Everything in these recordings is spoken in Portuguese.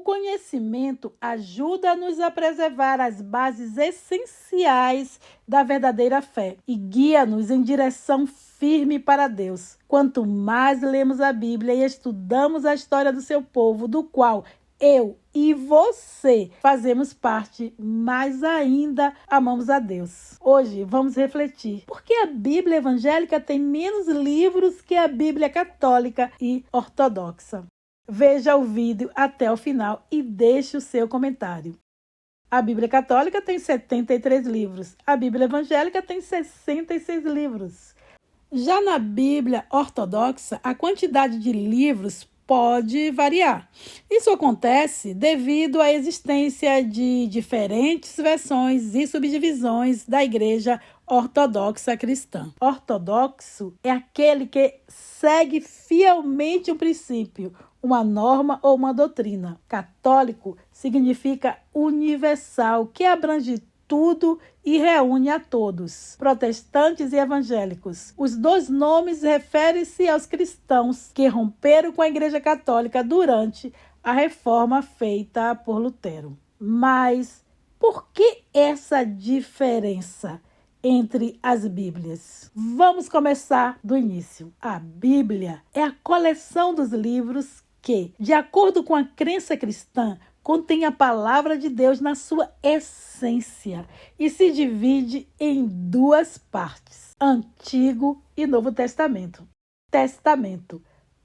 conhecimento ajuda-nos a preservar as bases essenciais da verdadeira fé e guia-nos em direção firme para Deus. Quanto mais lemos a Bíblia e estudamos a história do seu povo, do qual eu e você fazemos parte, mais ainda amamos a Deus. Hoje vamos refletir por que a Bíblia evangélica tem menos livros que a Bíblia católica e ortodoxa. Veja o vídeo até o final e deixe o seu comentário. A Bíblia católica tem 73 livros, a Bíblia evangélica tem 66 livros. Já na Bíblia ortodoxa, a quantidade de livros pode variar. Isso acontece devido à existência de diferentes versões e subdivisões da Igreja Ortodoxa Cristã. Ortodoxo é aquele que segue fielmente um princípio, uma norma ou uma doutrina. Católico significa universal, que abrange tudo e reúne a todos, protestantes e evangélicos. Os dois nomes referem-se aos cristãos que romperam com a Igreja Católica durante a reforma feita por Lutero. Mas por que essa diferença entre as Bíblias? Vamos começar do início. A Bíblia é a coleção dos livros que, de acordo com a crença cristã, contém a palavra de Deus na sua essência e se divide em duas partes, Antigo e Novo Testamento. Testamento,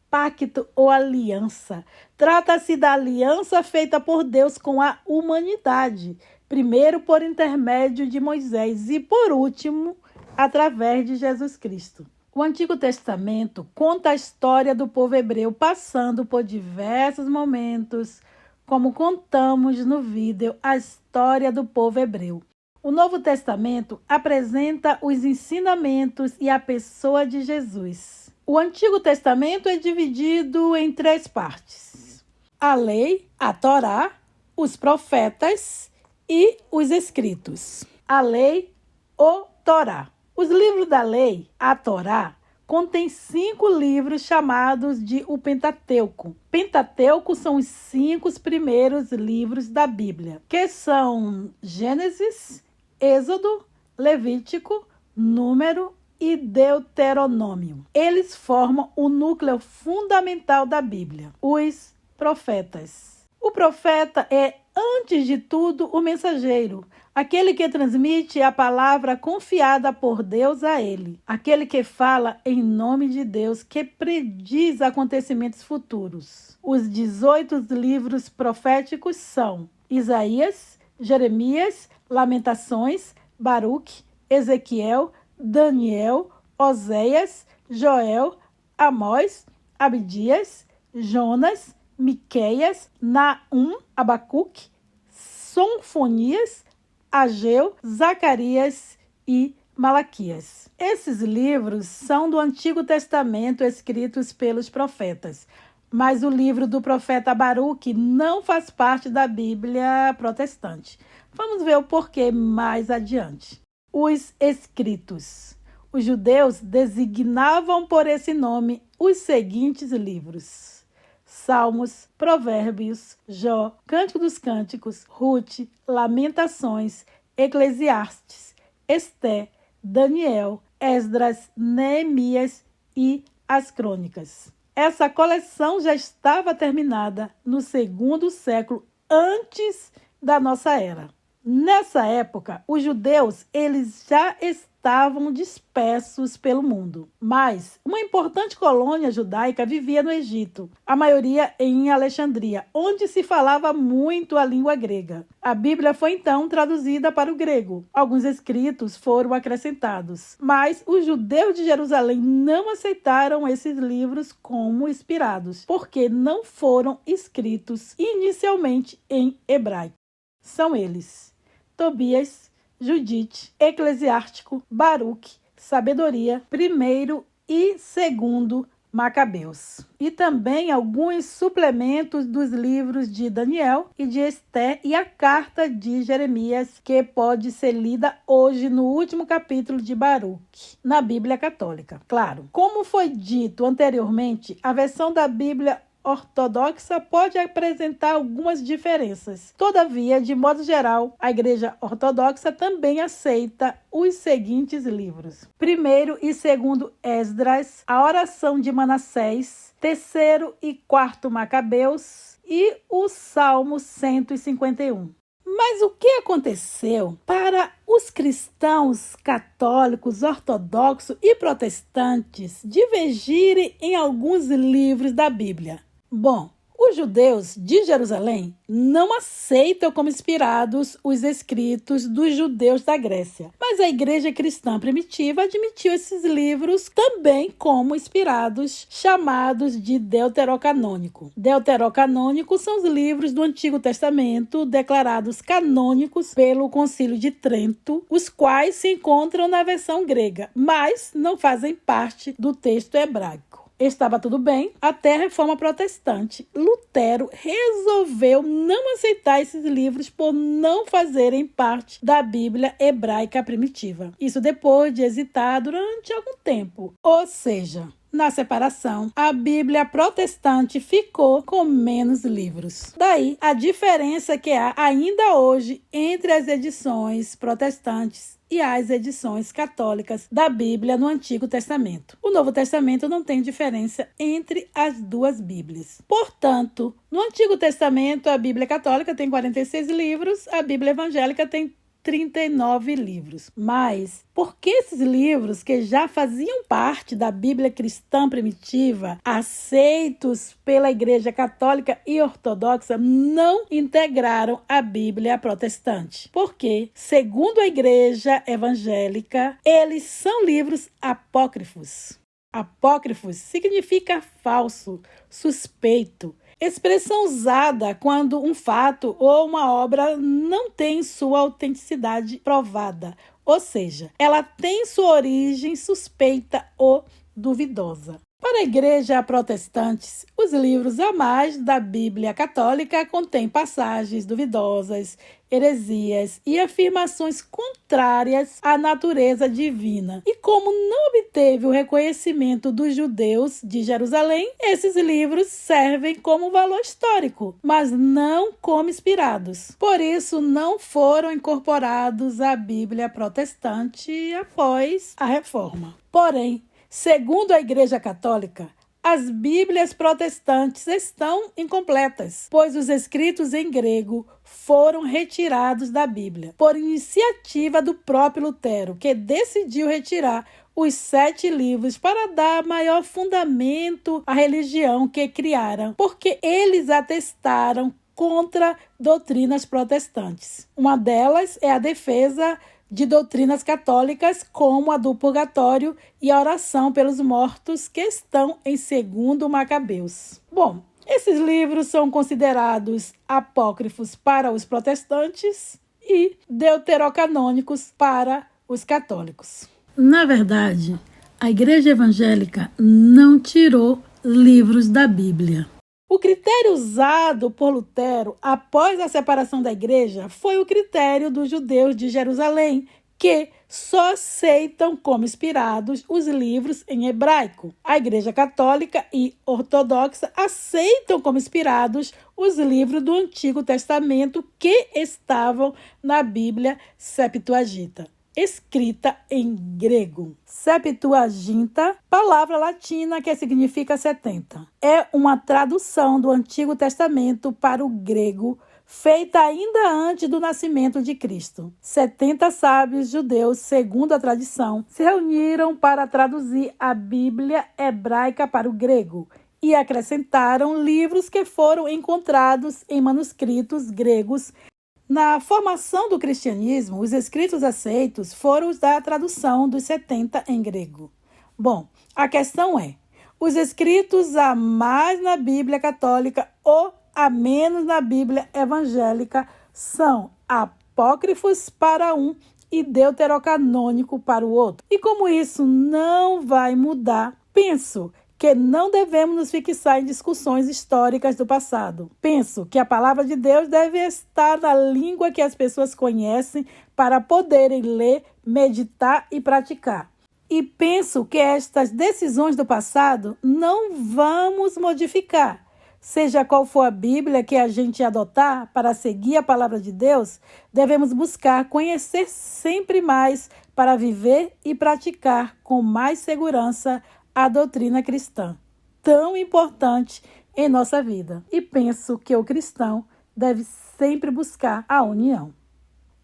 pacto ou aliança. Trata-se da aliança feita por Deus com a humanidade, primeiro por intermédio de Moisés e, por último, através de Jesus Cristo. O Antigo Testamento conta a história do povo hebreu passando por diversos momentos, como contamos no vídeo A História do Povo Hebreu. O Novo Testamento apresenta os ensinamentos e a pessoa de Jesus. O Antigo Testamento é dividido em 3 partes: a lei, a Torá, os profetas e os escritos. A lei, o Torá. Os livros da lei, a Torá, contém 5 livros chamados de o Pentateuco. Pentateuco são os 5 primeiros livros da Bíblia, que são Gênesis, Êxodo, Levítico, Número e Deuteronômio. Eles formam o núcleo fundamental da Bíblia. Os profetas. O profeta é, antes de tudo, o mensageiro, aquele que transmite a palavra confiada por Deus a ele, aquele que fala em nome de Deus, que prediz acontecimentos futuros. Os 18 livros proféticos são Isaías, Jeremias, Lamentações, Baruque, Ezequiel, Daniel, Oséias, Joel, Amós, Abdias, Jonas, Miqueias, Naum, Abacuque, Sonfonias, Ageu, Zacarias e Malaquias. Esses livros são do Antigo Testamento escritos pelos profetas, mas o livro do profeta Baruque não faz parte da Bíblia protestante. Vamos ver o porquê mais adiante. Os escritos. Os judeus designavam por esse nome os seguintes livros: Salmos, Provérbios, Jó, Cântico dos Cânticos, Rute, Lamentações, Eclesiastes, Esté, Daniel, Esdras, Neemias e as Crônicas. Essa coleção já estava terminada no 2º século antes da nossa era. Nessa época, os judeus eles já estavam dispersos pelo mundo, mas uma importante colônia judaica vivia no Egito, a maioria em Alexandria, onde se falava muito a língua grega. A Bíblia foi então traduzida para o grego. Alguns escritos foram acrescentados, mas os judeus de Jerusalém não aceitaram esses livros como inspirados, porque não foram escritos inicialmente em hebraico. São eles: Tobias, Judite, Eclesiástico, Baruque, Sabedoria, 1º e 2º Macabeus. E também alguns suplementos dos livros de Daniel e de Esté e a carta de Jeremias, que pode ser lida hoje no último capítulo de Baruque, na Bíblia Católica. Claro, como foi dito anteriormente, a versão da Bíblia ortodoxa pode apresentar algumas diferenças. Todavia, de modo geral, a Igreja Ortodoxa também aceita os seguintes livros: primeiro e segundo Esdras, a oração de Manassés, terceiro e quarto Macabeus e o Salmo 151. Mas o que aconteceu para os cristãos católicos, ortodoxos e protestantes divergirem em alguns livros da Bíblia? Bom, os judeus de Jerusalém não aceitam como inspirados os escritos dos judeus da Grécia, mas a igreja cristã primitiva admitiu esses livros também como inspirados, chamados de deuterocanônico. Deuterocanônicos são os livros do Antigo Testamento declarados canônicos pelo Concílio de Trento, os quais se encontram na versão grega, mas não fazem parte do texto hebraico. Estava tudo bem até a Reforma Protestante. Lutero resolveu não aceitar esses livros por não fazerem parte da Bíblia hebraica primitiva. Isso depois de hesitar durante algum tempo. Ou seja, na separação, a Bíblia protestante ficou com menos livros. Daí a diferença que há ainda hoje entre as edições protestantes e as edições católicas da Bíblia no Antigo Testamento. O Novo Testamento não tem diferença entre as duas Bíblias. Portanto, no Antigo Testamento, a Bíblia católica tem 46 livros, a Bíblia evangélica tem 39 livros. Mas, por que esses livros que já faziam parte da Bíblia cristã primitiva, aceitos pela Igreja Católica e Ortodoxa, não integraram a Bíblia protestante? Porque, segundo a Igreja Evangélica, eles são livros apócrifos. Apócrifos significa falso, suspeito. Expressão usada quando um fato ou uma obra não tem sua autenticidade provada, ou seja, ela tem sua origem suspeita ou duvidosa. Para a igreja protestante, os livros a mais da Bíblia católica contêm passagens duvidosas, heresias e afirmações contrárias à natureza divina. E como não obteve o reconhecimento dos judeus de Jerusalém, esses livros servem como valor histórico, mas não como inspirados. Por isso, não foram incorporados à Bíblia protestante após a Reforma. Porém, segundo a Igreja Católica, as Bíblias protestantes estão incompletas, pois os escritos em grego foram retirados da Bíblia, por iniciativa do próprio Lutero, que decidiu retirar os 7 livros para dar maior fundamento à religião que criaram, porque eles atestaram contra doutrinas protestantes. Uma delas é a defesa de doutrinas católicas como a do purgatório e a oração pelos mortos que estão em 2 Macabeus. Bom, esses livros são considerados apócrifos para os protestantes e deuterocanônicos para os católicos. Na verdade, a Igreja Evangélica não tirou livros da Bíblia. O critério usado por Lutero após a separação da igreja foi o critério dos judeus de Jerusalém, que só aceitam como inspirados os livros em hebraico. A Igreja Católica e Ortodoxa aceitam como inspirados os livros do Antigo Testamento que estavam na Bíblia Septuaginta, escrita em grego. Septuaginta, palavra latina que significa 70. É uma tradução do Antigo Testamento para o grego, feita ainda antes do nascimento de Cristo. 70 sábios judeus, segundo a tradição, se reuniram para traduzir a Bíblia hebraica para o grego e acrescentaram livros que foram encontrados em manuscritos gregos. Na formação do cristianismo, os escritos aceitos foram os da tradução dos 70 em grego. Bom, a questão é, os escritos a mais na Bíblia católica ou a menos na Bíblia evangélica são apócrifos para um e deuterocanônico para o outro. E como isso não vai mudar, penso que não devemos nos fixar em discussões históricas do passado. Penso que a palavra de Deus deve estar na língua que as pessoas conhecem para poderem ler, meditar e praticar. E penso que estas decisões do passado não vamos modificar. Seja qual for a Bíblia que a gente adotar para seguir a palavra de Deus, devemos buscar conhecer sempre mais para viver e praticar com mais segurança a doutrina cristã, tão importante em nossa vida. E penso que o cristão deve sempre buscar a união.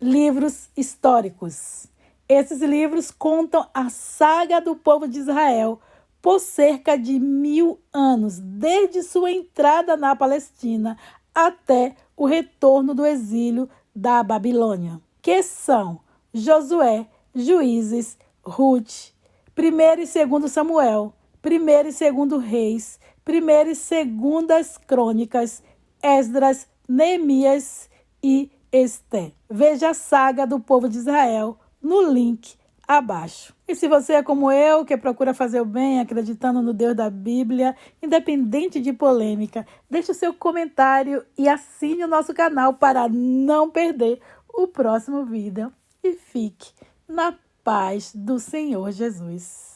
Livros históricos. Esses livros contam a saga do povo de Israel por cerca de 1000 anos, desde sua entrada na Palestina até o retorno do exílio da Babilônia, que são Josué, Juízes, Ruth, 1º e 2º Samuel, 1º e 2º Reis, 1º e 2º Crônicas, Esdras, Neemias e Esté. Veja a saga do povo de Israel no link abaixo. E se você é como eu, que procura fazer o bem, acreditando no Deus da Bíblia, independente de polêmica, deixe o seu comentário e assine o nosso canal para não perder o próximo vídeo. E fique na paz do Senhor Jesus.